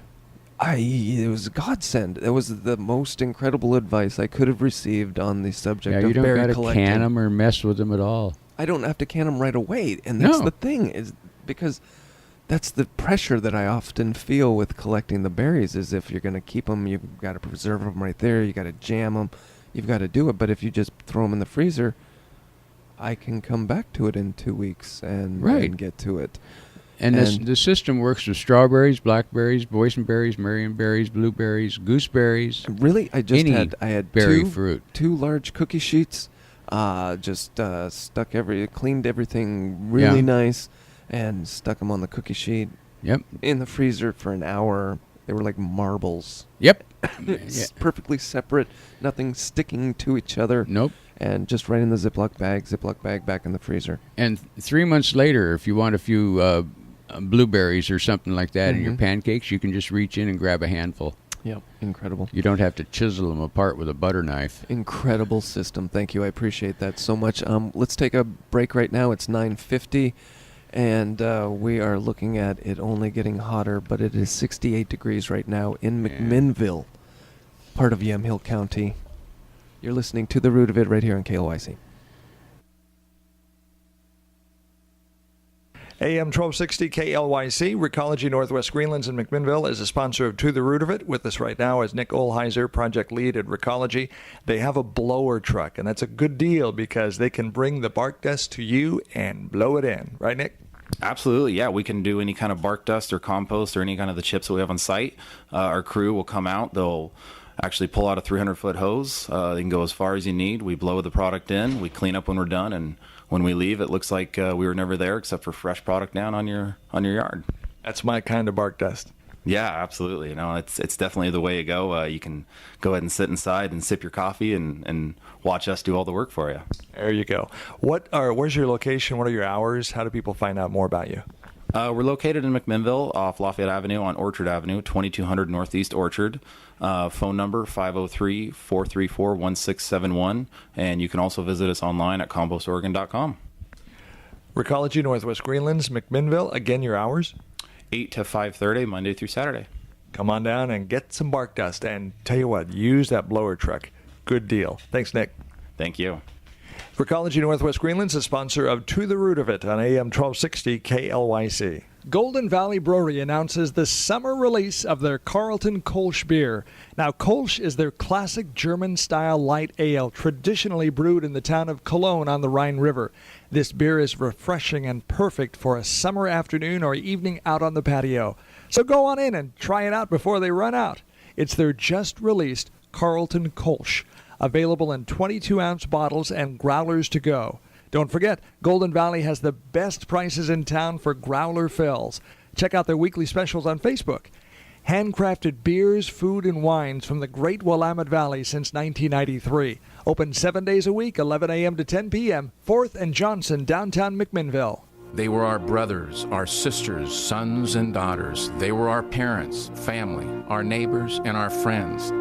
It was a godsend. It was the most incredible advice I could have received on the subject of berry collecting. You don't got to can them or mess with them at all. I don't have to can them right away, and that's the thing, is because that's the pressure that I often feel with collecting the berries, is if you're going to keep them, you've got to preserve them right there, you got to jam them, you've got to do it. But if you just throw them in the freezer, I can come back to it in 2 weeks and get to it. And the system works with strawberries, blackberries, boysenberries, marionberries, blueberries, gooseberries. Really, I had berry fruit. 2 large cookie sheets. Cleaned everything really nice, and stuck them on the cookie sheet. Yep. In the freezer for an hour. They were like marbles. Yep. It's perfectly separate, nothing sticking to each other. Nope. And just right in the Ziploc bag back in the freezer. And 3 months later, if you want a few blueberries or something like that in your pancakes, you can just reach in and grab a handful. Yep, incredible. You don't have to chisel them apart with a butter knife. Incredible system. Thank you. I appreciate that so much. Let's take a break right now. It's 9:50, and we are looking at it only getting hotter, but it is 68 degrees right now in McMinnville, part of Yamhill County. You're listening to The Root of It right here on KLYC. AM 1260 KLYC, Recology Northwest Greenlands in McMinnville is a sponsor of To the Root of It. With us right now is Nick Olheiser, project lead at Recology. They have a blower truck, and that's a good deal because they can bring the bark dust to you and blow it in. Right, Nick? Absolutely, yeah. We can do any kind of bark dust or compost or any kind of the chips that we have on site. Our crew will come out. They'll actually pull out a 300-foot hose. They can go as far as you need. We blow the product in. We clean up when we're done, and when we leave, it looks like we were never there except for fresh product down on your yard. That's my kind of bark dust. Yeah, absolutely. It's definitely the way to go. You can go ahead and sit inside and sip your coffee and watch us do all the work for you. There you go. Where's your location? What are your hours? How do people find out more about you? We're located in McMinnville off Lafayette Avenue on Orchard Avenue, 2200 Northeast Orchard. Phone number 503-434-1671. And you can also visit us online at compostoregon.com. Recology Northwest Greenlands, McMinnville. Again, your hours? 8 to 5:30, Monday through Saturday. Come on down and get some bark dust. And tell you what, use that blower truck. Good deal. Thanks, Nick. Thank you. Recology Northwest Greenlands is a sponsor of To the Root of It on AM 1260 KLYC. Golden Valley Brewery announces the summer release of their Carlton Kolsch beer. Now, Kolsch is their classic German-style light ale, traditionally brewed in the town of Cologne on the Rhine River. This beer is refreshing and perfect for a summer afternoon or evening out on the patio. So go on in and try it out before they run out. It's their just-released Carlton Kolsch, available in 22-ounce bottles and growlers to go. Don't forget, Golden Valley has the best prices in town for growler fills. Check out their weekly specials on Facebook. Handcrafted beers, food, and wines from the great Willamette Valley since 1993. Open 7 days a week, 11 a.m. to 10 p.m., 4th and Johnson, downtown McMinnville. They were our brothers, our sisters, sons and daughters. They were our parents, family, our neighbors, and our friends.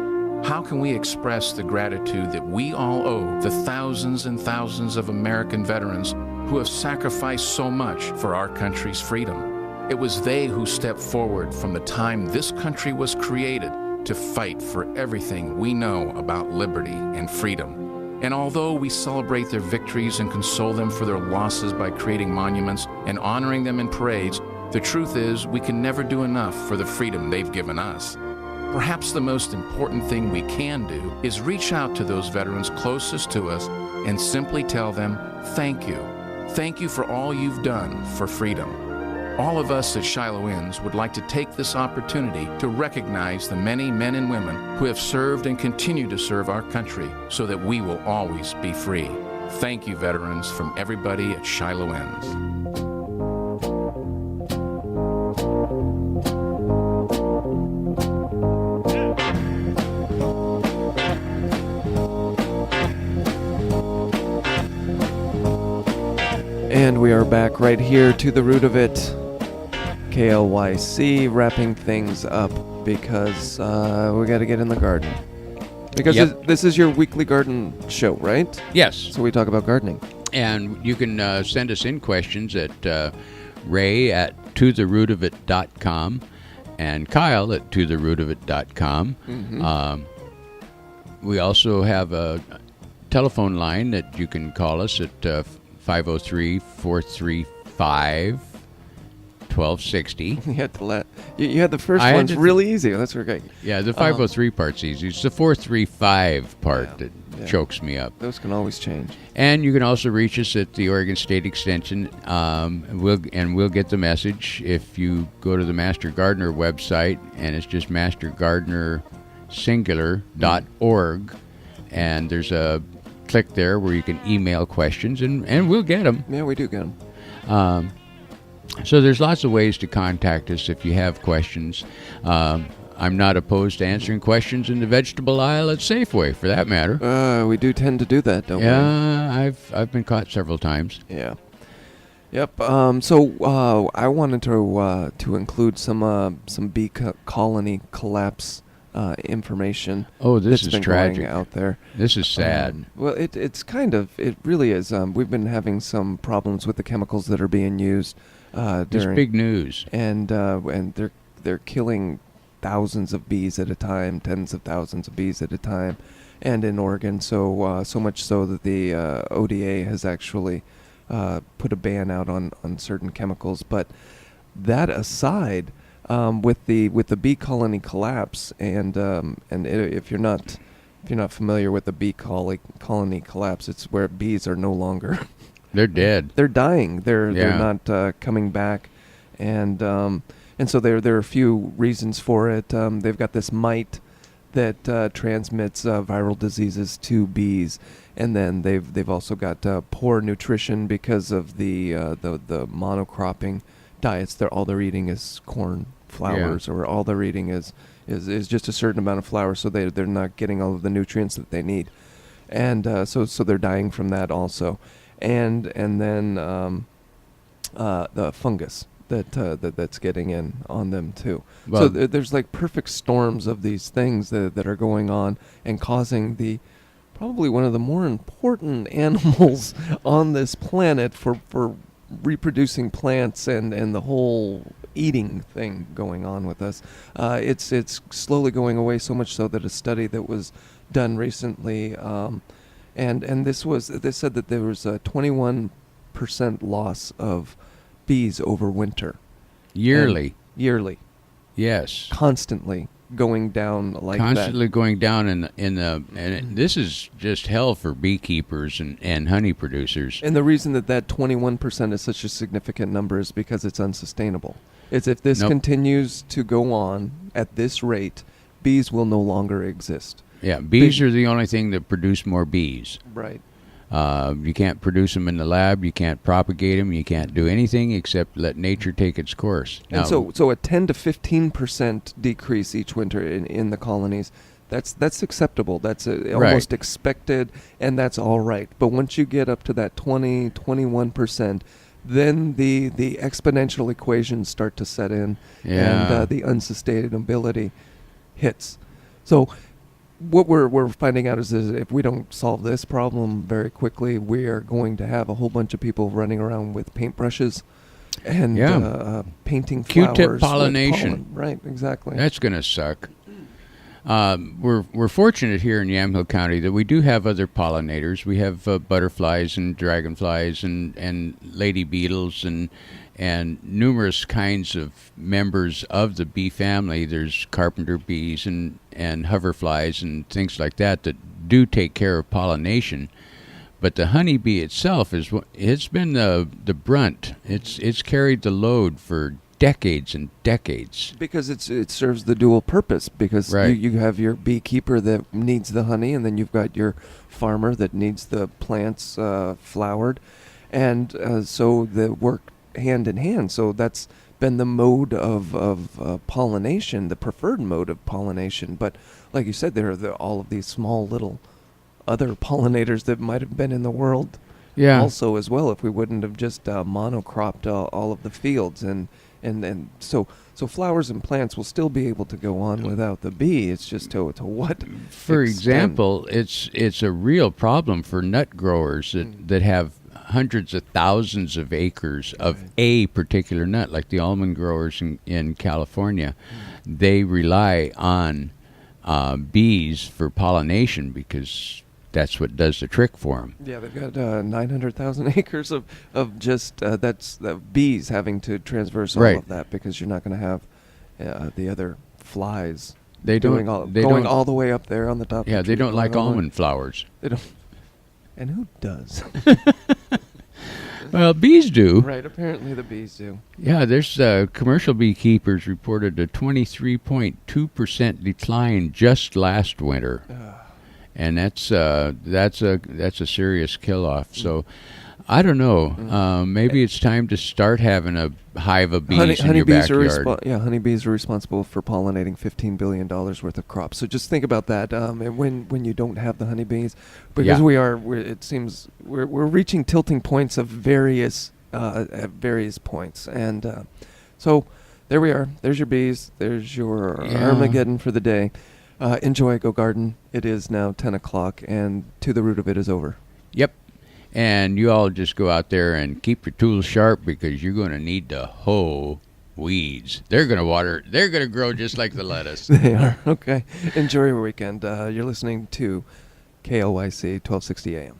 How can we express the gratitude that we all owe the thousands and thousands of American veterans who have sacrificed so much for our country's freedom? It was they who stepped forward from the time this country was created to fight for everything we know about liberty and freedom. And although we celebrate their victories and console them for their losses by creating monuments and honoring them in parades, the truth is we can never do enough for the freedom they've given us. Perhaps the most important thing we can do is reach out to those veterans closest to us and simply tell them, thank you. Thank you for all you've done for freedom. All of us at Shiloh Inns would like to take this opportunity to recognize the many men and women who have served and continue to serve our country so that we will always be free. Thank you, veterans, from everybody at Shiloh Inns. And we are back right here to the root of it. KLYC, wrapping things up because we got to get in the garden. Because this is your weekly garden show, right? Yes. So we talk about gardening. And you can send us in questions at ray@totherootofit.com and Kyle@totherootofit.com. Mm-hmm. We also have a telephone line that you can call us at 503-435-1260. You had to you had the first one's really easy. That's okay. Yeah, the 503 part's easy. It's the 435 part that chokes me up. Those can always change. And you can also reach us at the Oregon State Extension. We'll get the message if you go to the Master Gardener website, and it's just mastergardenersingular.org, and there's a click there where you can email questions, and we'll get them. Yeah, we do get them. So there's lots of ways to contact us if you have questions. I'm not opposed to answering questions in the vegetable aisle at Safeway, for that matter. We do tend to do that, don't we? Yeah, I've been caught several times. Yeah. Yep. So I wanted to include some bee colony collapse information. Oh, this that's is been tragic going out there. This is sad. Well, it really is. We've been having some problems with the chemicals that are being used. It's big news, and they're killing thousands of bees at a time, tens of thousands of bees at a time, and in Oregon, so much so that the ODA has actually put a ban out on certain chemicals. But that aside, with the bee colony collapse, and if you're not familiar with the bee colony collapse, it's where bees are no longer. They're dead. They're dying. They're not coming back, and so there are a few reasons for it. They've got this mite that transmits viral diseases to bees, and then they've also got poor nutrition because of the monocropping diets. All they're eating is corn flowers, or all they're eating is just a certain amount of flour, so they're not getting all of the nutrients that they need, and so they're dying from that also. And then the fungus that's getting in on them too. Well, so there's like perfect storms of these things that are going on and causing probably one of the more important animals on this planet for reproducing plants and the whole eating thing going on with us. It's slowly going away, so much so that a study that was done recently. And this said that there was a 21% loss of bees over winter. Yearly. Yearly. Yes. Constantly going down like that. Constantly going down and this is just hell for beekeepers and honey producers. And the reason that 21% is such a significant number is because it's unsustainable. It's if this continues to go on at this rate, bees will no longer exist. Yeah, bees are the only thing that produce more bees. Right. You can't produce them in the lab. You can't propagate them. You can't do anything except let nature take its course. And Now, so a 10 to 15% decrease each winter in the colonies, that's acceptable. That's almost expected, and that's all right. But once you get up to that 20, 21%, then the exponential equations start to set in, and the unsustainability hits. So what we're finding out is if we don't solve this problem very quickly, we are going to have a whole bunch of people running around with paintbrushes and painting flowers. Q-tip pollination. Pollen. Right, exactly. That's going to suck. We're fortunate here in Yamhill County that we do have other pollinators. We have butterflies and dragonflies and lady beetles and numerous kinds of members of the bee family. There's carpenter bees and hoverflies and things like that do take care of pollination. But the honeybee itself it's been the brunt. It's carried the load for decades and decades. Because it serves the dual purpose. Because you have your beekeeper that needs the honey, and then you've got your farmer that needs the plants flowered, and so they work hand in hand. So that's been the mode of pollination, the preferred mode of pollination. But like you said, there are all of these small little other pollinators that might have been in the world also as well, if we wouldn't have just monocropped all of the fields. And so flowers and plants will still be able to go on without the bee. It's just to what For extent? example, it's a real problem for nut growers that have hundreds of thousands of acres of a particular nut, like the almond growers in California. They rely on bees for pollination because that's what does the trick for them. Yeah, they've got 900,000 acres of just that's bees having to transverse all of that, because you're not going to have the other flies going all the way up there on the top. Yeah, of the they tree, don't like almond flowers. They don't. And who does? Well, bees do. Right, apparently the bees do. Yeah, there's commercial beekeepers reported a 23.2% decline just last winter. And that's a serious kill-off. So, I don't know. Maybe it's time to start having a hive of bees in your backyard. Honeybees are responsible for pollinating $15 billion worth of crops. So just think about that. And when you don't have the honeybees, because it seems we're reaching tilting points of various at various points. And so there we are. There's your bees. There's your Armageddon for the day. Enjoy, go garden. It is now 10 o'clock, and To the Root of It is over. Yep. And you all just go out there and keep your tools sharp, because you're going to need to hoe weeds. They're going to water. They're going to grow just like the lettuce. They are. Okay. Enjoy your weekend. You're listening to KLYC 1260 AM.